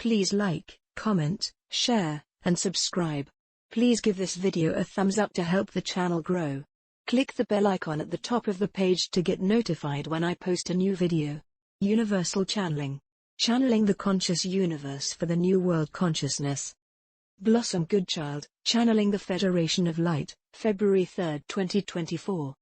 Please like, comment, share, and subscribe. Please give this video a thumbs up to help the channel grow. Click the bell icon at the top of the page to get notified when I post a new video. Universal Channeling. Channeling the conscious universe for the new world consciousness. Blossom Goodchild, Channeling the Federation of Light, February 3, 2024.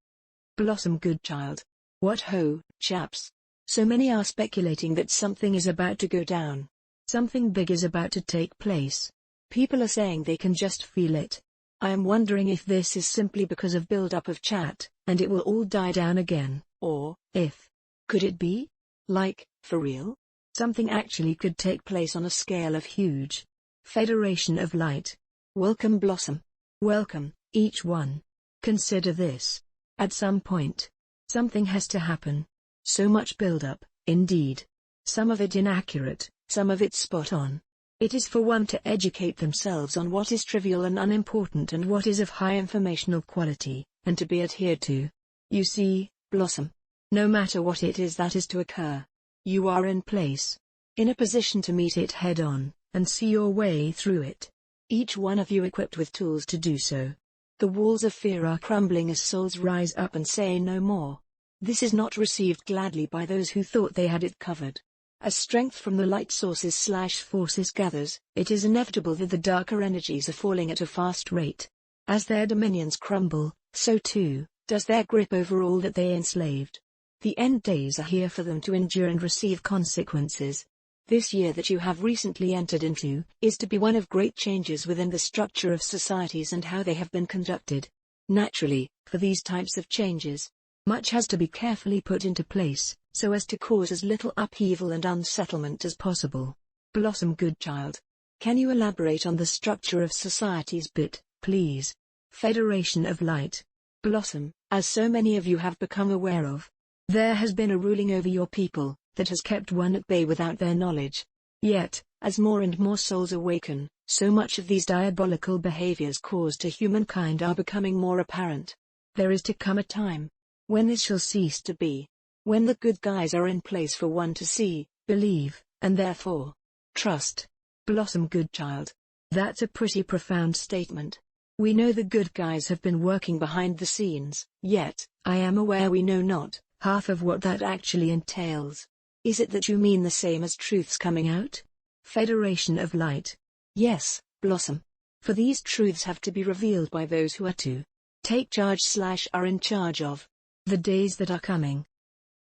Blossom Goodchild. What ho, chaps. So many are speculating that something is about to go down. Something big is about to take place. People are saying they can just feel it. I am wondering if this is simply because of build-up of chat, and it will all die down again, or, if. Could it be? Like, for real? Something actually could take place on a scale of huge. Federation of Light. Welcome Blossom. Welcome, each one. Consider this. At some point, something has to happen. So much build-up, indeed. Some of it inaccurate, some of it spot on. It is for one to educate themselves on what is trivial and unimportant and what is of high informational quality, and to be adhered to. You see, Blossom. No matter what it is that is to occur, you are in place, in a position to meet it head-on, and see your way through it. Each one of you equipped with tools to do so. The walls of fear are crumbling as souls rise up and say no more. This is not received gladly by those who thought they had it covered. As strength from the light sources/forces gathers, it is inevitable that the darker energies are falling at a fast rate. As their dominions crumble, so too does their grip over all that they enslaved. The end days are here for them to endure and receive consequences. This year that you have recently entered into is to be one of great changes within the structure of societies and how they have been conducted. Naturally, for these types of changes, much has to be carefully put into place, so as to cause as little upheaval and unsettlement as possible. Blossom Goodchild. Can you elaborate on the structure of societies bit, please? Federation of Light. Blossom, as so many of you have become aware of, there has been a ruling over your people that has kept one at bay without their knowledge. Yet, as more and more souls awaken, so much of these diabolical behaviors caused to humankind are becoming more apparent. There is to come a time when this shall cease to be. When the good guys are in place for one to see, believe, and therefore trust. Blossom Goodchild. That's a pretty profound statement. We know the good guys have been working behind the scenes, yet, I am aware we know not half of what that actually entails. Is it that you mean the same as truths coming out? Federation of Light. Yes, Blossom. For these truths have to be revealed by those who are to take charge/are in charge of the days that are coming.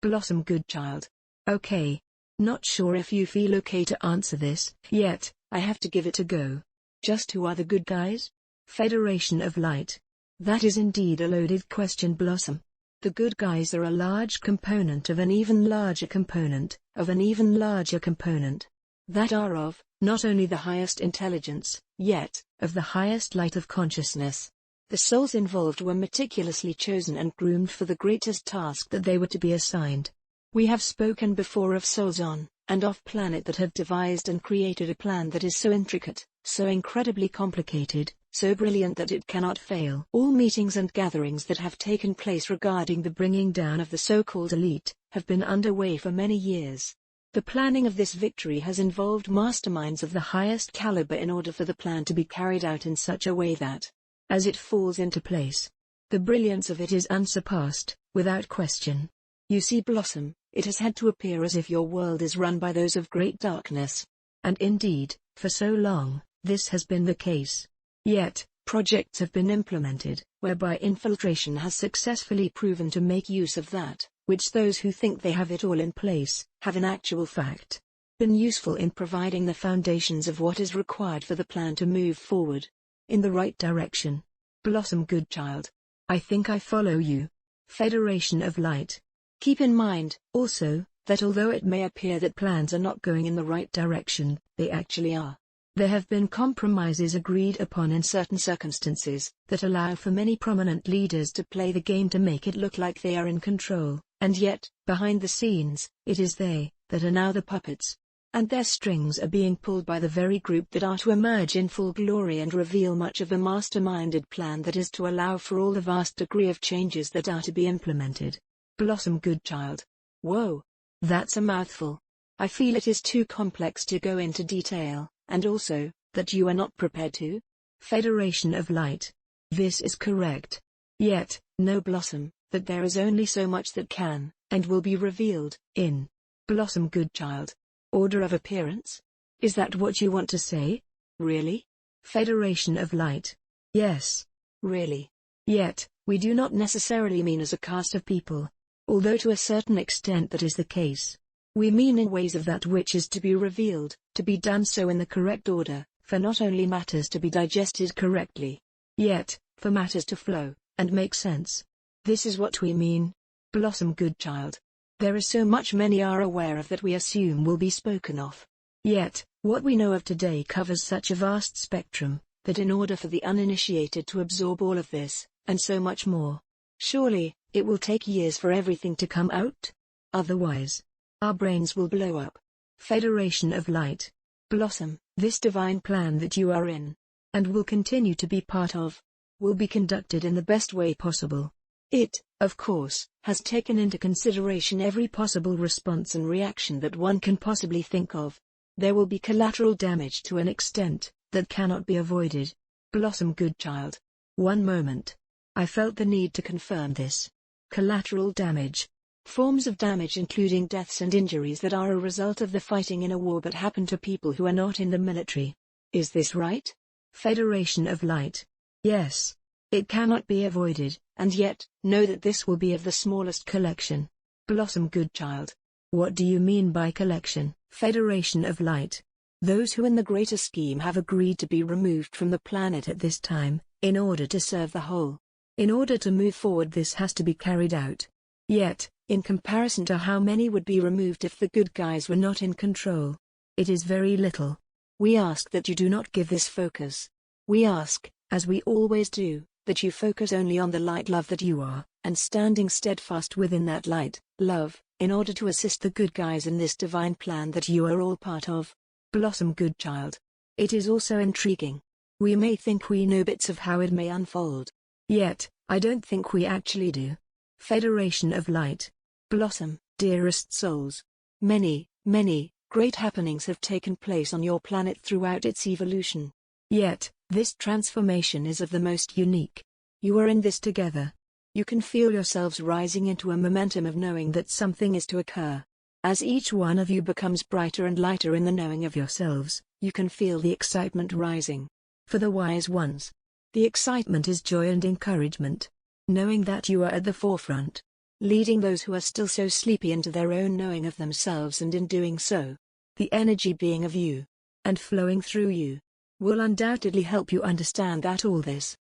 Blossom Goodchild. Okay. Not sure if you feel okay to answer this, yet, I have to give it a go. Just who are the good guys? Federation of Light. That is indeed a loaded question, Blossom. The good guys are a large component of an even larger component, of an even larger component. That are of, not only the highest intelligence, yet, of the highest light of consciousness. The souls involved were meticulously chosen and groomed for the greatest task that they were to be assigned. We have spoken before of souls on and off planet that have devised and created a plan that is so intricate, so incredibly complicated, so brilliant that it cannot fail. All meetings and gatherings that have taken place regarding the bringing down of the so-called elite have been underway for many years. The planning of this victory has involved masterminds of the highest caliber in order for the plan to be carried out in such a way that, as it falls into place, the brilliance of it is unsurpassed, without question. You see, Blossom, it has had to appear as if your world is run by those of great darkness. And indeed, for so long, this has been the case. Yet, projects have been implemented, whereby infiltration has successfully proven to make use of that, which those who think they have it all in place, have in actual fact been useful in providing the foundations of what is required for the plan to move forward in the right direction. Blossom Goodchild. I think I follow you. Federation of Light. Keep in mind, also, that although it may appear that plans are not going in the right direction, they actually are. There have been compromises agreed upon in certain circumstances, that allow for many prominent leaders to play the game to make it look like they are in control, and yet, behind the scenes, it is they that are now the puppets. And their strings are being pulled by the very group that are to emerge in full glory and reveal much of a masterminded plan that is to allow for all the vast degree of changes that are to be implemented. Blossom Goodchild. Whoa! That's a mouthful. I feel it is too complex to go into detail, and also, that you are not prepared to. Federation of Light. This is correct. Yet, No Blossom, that there is only so much that can, and will be revealed, in Blossom Goodchild. Order of appearance? Is that what you want to say? Really? Federation of Light. Yes. Really? Yet, we do not necessarily mean as a caste of people. Although to a certain extent that is the case. We mean in ways of that which is to be revealed, to be done so in the correct order, for not only matters to be digested correctly, yet, for matters to flow, and make sense. This is what we mean. Blossom Goodchild. There is so much many are aware of that we assume will be spoken of. Yet, what we know of today covers such a vast spectrum, that in order for the uninitiated to absorb all of this, and so much more, surely, it will take years for everything to come out? Otherwise, our brains will blow up. Federation of Light. Blossom, this divine plan that you are in, and will continue to be part of, will be conducted in the best way possible. It, of course, has taken into consideration every possible response and reaction that one can possibly think of. There will be collateral damage to an extent that cannot be avoided. Blossom Goodchild. One moment. I felt the need to confirm this. Collateral damage. Forms of damage including deaths and injuries that are a result of the fighting in a war but happen to people who are not in the military. Is this right? Federation of Light. Yes. It cannot be avoided, and yet, know that this will be of the smallest collection. Blossom Goodchild. What do you mean by collection? Federation of Light. Those who in the greater scheme have agreed to be removed from the planet at this time, in order to serve the whole. In order to move forward this has to be carried out. Yet, in comparison to how many would be removed if the good guys were not in control, it is very little. We ask that you do not give this focus. We ask, as we always do, that you focus only on the light love that you are, and standing steadfast within that light, love, in order to assist the good guys in this divine plan that you are all part of. Blossom Goodchild. It is also intriguing. We may think we know bits of how it may unfold. Yet, I don't think we actually do. Federation of Light. Blossom, dearest souls. Many, many, great happenings have taken place on your planet throughout its evolution. Yet, this transformation is of the most unique. You are in this together. You can feel yourselves rising into a momentum of knowing that something is to occur. As each one of you becomes brighter and lighter in the knowing of yourselves, you can feel the excitement rising. For the wise ones, the excitement is joy and encouragement. Knowing that you are at the forefront, leading those who are still so sleepy into their own knowing of themselves, and in doing so, the energy being of you, and flowing through you, will undoubtedly help you understand that all this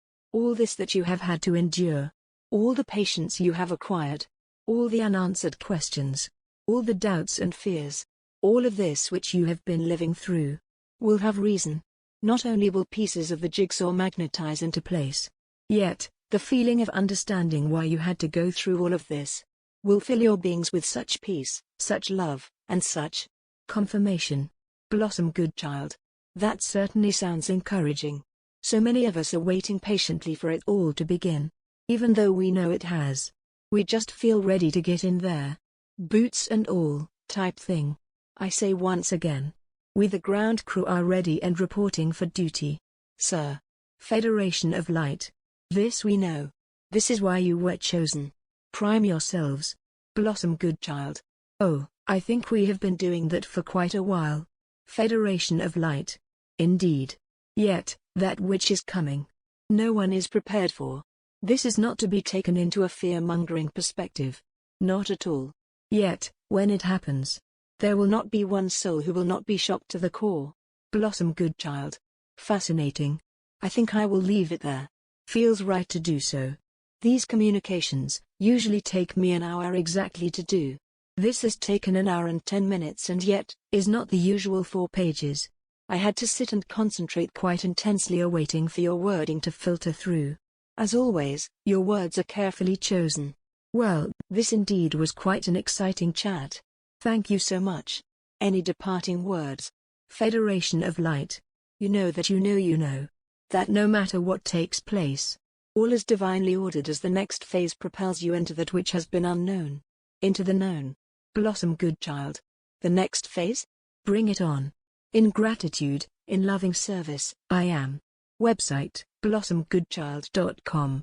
that you have had to endure, all the patience you have acquired, all the unanswered questions, all the doubts and fears, all of this which you have been living through, will have reason. Not only will pieces of the jigsaw magnetize into place, yet, the feeling of understanding why you had to go through all of this will fill your beings with such peace, such love, and such confirmation. Blossom Goodchild. That certainly sounds encouraging. So many of us are waiting patiently for it all to begin. Even though we know it has. We just feel ready to get in there. Boots and all, type thing. I say once again. We the ground crew are ready and reporting for duty. Sir. Federation of Light. This we know. This is why you were chosen. Prime yourselves. Blossom Goodchild. Oh, I think we have been doing that for quite a while. Federation of Light. Indeed. Yet, that which is coming, no one is prepared for. This is not to be taken into a fear-mongering perspective. Not at all. Yet, when it happens, there will not be one soul who will not be shocked to the core. Blossom Goodchild. Fascinating. I think I will leave it there. Feels right to do so. These communications usually take me an hour exactly to do. This has taken an hour and 10 minutes and yet is not the usual 4 pages. I had to sit and concentrate quite intensely awaiting for your wording to filter through. As always, your words are carefully chosen. Well, this indeed was quite an exciting chat. Thank you so much. Any departing words? Federation of Light. You know that you know that no matter what takes place, all is divinely ordered as the next phase propels you into that which has been unknown, into the known. Blossom Goodchild. The next phase? Bring it on. In gratitude, in loving service, I am. Website, blossomgoodchild.com